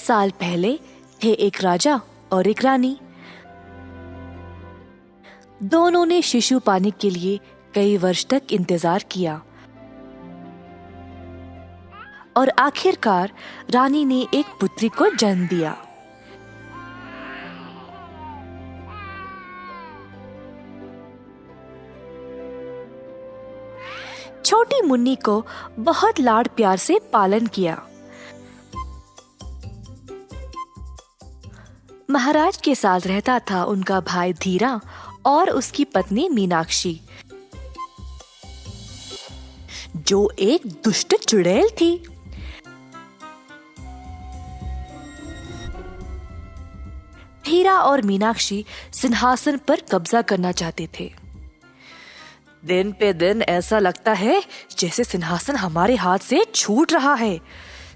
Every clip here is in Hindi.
साल पहले थे एक राजा और एक रानी। दोनों ने शिशु पाने के लिए कई वर्ष तक इंतजार किया और आखिरकार रानी ने एक पुत्री को जन्म दिया। छोटी मुन्नी को बहुत लाड प्यार से पालन किया। महाराज के साथ रहता था उनका भाई धीरा और उसकी पत्नी मीनाक्षी, जो एक दुष्ट चुड़ैल थी। धीरा और मीनाक्षी सिंहासन पर कब्जा करना चाहते थे। दिन पे दिन ऐसा लगता है जैसे सिंहासन हमारे हाथ से छूट रहा है।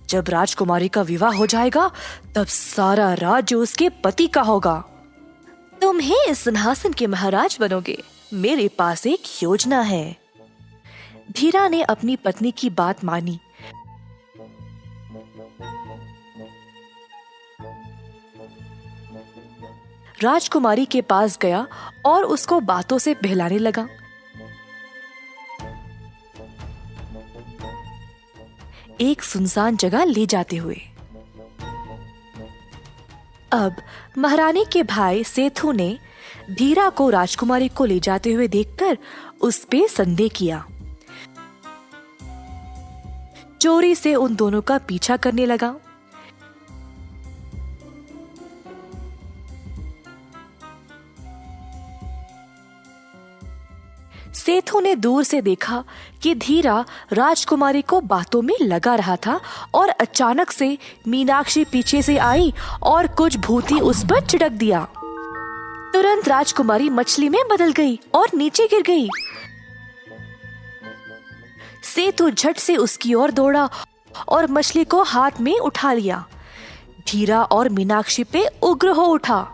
जब राजकुमारी का विवाह हो जाएगा तब सारा राज्य उसके पति का होगा। तुम ही इस सिंहासन के महाराज बनोगे। मेरे पास एक योजना है। धीरा ने अपनी पत्नी की बात मानी। राजकुमारी के पास गया और उसको बातों से बहलाने लगा। एक सुनसान जगह ले जाते हुए। अब महारानी के भाई सेठू ने धीरा को राजकुमारी को ले जाते हुए देखकर उस पे संदेह किया। चोरी से उन दोनों का पीछा करने लगा। सेठू ने दूर से देखा कि धीरा राजकुमारी को बातों में लगा रहा था और अचानक से मीनाक्षी पीछे से आई और कुछ भूती उस पर छिड़क दिया। तुरंत राजकुमारी मछली में बदल गई और नीचे गिर गई। सेठू झट से उसकी ओर दौड़ा और मछली को हाथ में उठा लिया। धीरा और मीनाक्षी पे उग्र हो उठा।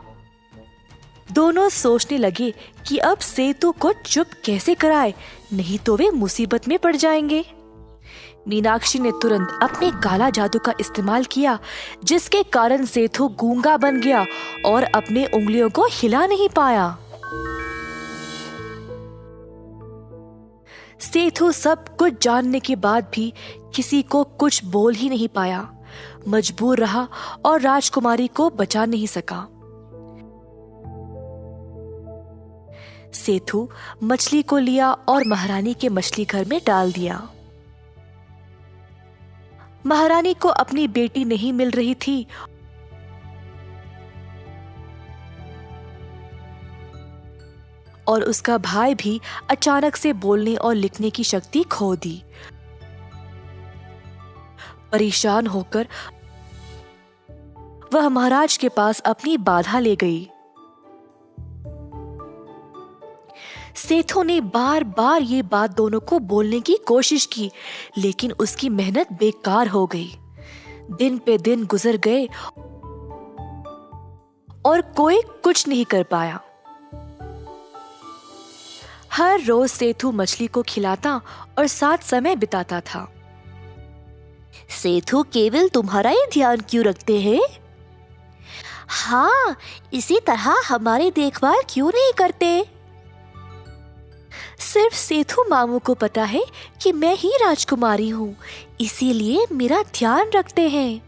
दोनों सोचने लगे कि अब सेठू को चुप कैसे कराए, नहीं तो वे मुसीबत में पड़ जाएंगे। मीनाक्षी ने तुरंत अपने काला जादू का इस्तेमाल किया, जिसके कारण सेठू गूंगा बन गया और अपने उंगलियों को हिला नहीं पाया। सेठू सब कुछ जानने के बाद भी किसी को कुछ बोल ही नहीं पाया। मजबूर रहा और राजकुमारी को बचा नहीं सका। सेठू मछली को लिया और महारानी के मछली घर में डाल दिया। महारानी को अपनी बेटी नहीं मिल रही थी और उसका भाई भी अचानक से बोलने और लिखने की शक्ति खो दी। परेशान होकर वह महाराज के पास अपनी बाधा ले गई। सेठू ने बार बार ये बात दोनों को बोलने की कोशिश की, लेकिन उसकी मेहनत बेकार हो गई। दिन पे दिन गुजर गए और कोई कुछ नहीं कर पाया। हर रोज सेठू मछली को खिलाता और साथ समय बिताता था। सेठू केवल तुम्हारा ही ध्यान क्यों रखते हैं? हाँ, इसी तरह हमारी देखभाल क्यों नहीं करते? सिर्फ सेठू मामू को पता है कि मैं ही राजकुमारी हूँ, इसीलिए मेरा ध्यान रखते हैं।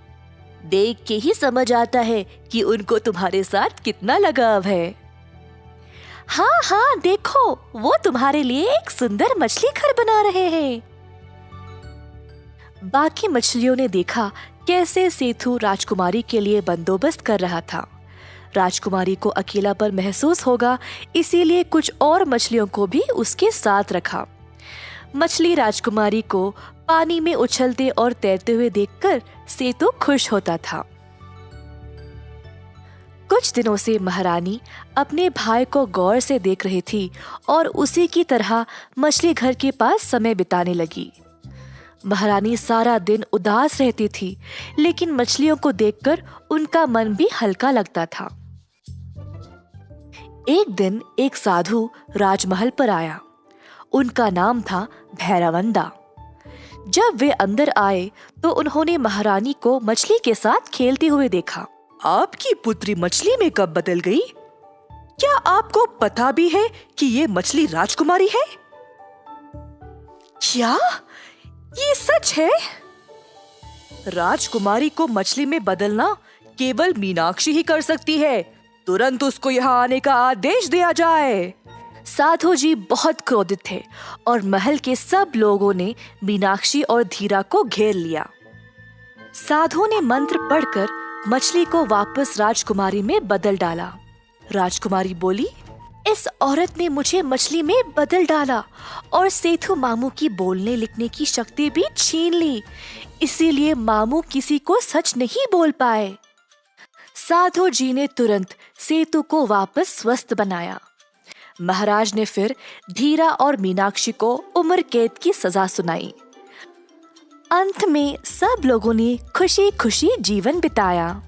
देख के ही समझ आता है कि उनको तुम्हारे साथ कितना लगाव है। हाँ हाँ, देखो वो तुम्हारे लिए एक सुंदर मछली घर बना रहे हैं। बाकी मछलियों ने देखा कैसे सेठू राजकुमारी के लिए बंदोबस्त कर रहा था। राजकुमारी को अकेलापन महसूस होगा, इसीलिए कुछ और मछलियों को भी उसके साथ रखा। मछली राजकुमारी को पानी में उछलते और तैरते हुए देखकर सेठू खुश होता था। कुछ दिनों से महारानी अपने भाई को गौर से देख रही थी और उसी की तरह मछली घर के पास समय बिताने लगी। महारानी सारा दिन उदास रहती थी, लेकिन मछलियों को देखकर उनका मन भी हल्का लगता था। एक दिन एक साधु राजमहल पर आया। उनका नाम था भैरवंदा। जब वे अंदर आए तो उन्होंने महारानी को मछली के साथ खेलते हुए देखा। आपकी पुत्री मछली में कब बदल गई? क्या आपको पता भी है कि ये मछली राजकुमारी है? क्या ये सच है? राजकुमारी को मछली में बदलना केवल मीनाक्षी ही कर सकती है। तुरंत उसको यहाँ आने का आदेश दिया जाए। साधु जी बहुत क्रोधित थे और महल के सब लोगों ने मीनाक्षी और धीरा को घेर लिया। साधु ने मंत्र पढ़कर मछली को वापस राजकुमारी में बदल डाला। राजकुमारी बोली, इस औरत ने मुझे मछली में बदल डाला और सेठू मामू की बोलने लिखने की शक्ति भी छीन ली, इसीलिए मामू किसी को सच नहीं बोल पाए। साधु जी ने तुरंत सेतु को वापस स्वस्थ बनाया। महाराज ने फिर धीरा और मीनाक्षी को उम्र कैद की सजा सुनाई। अंत में सब लोगों ने खुशी खुशी जीवन बिताया।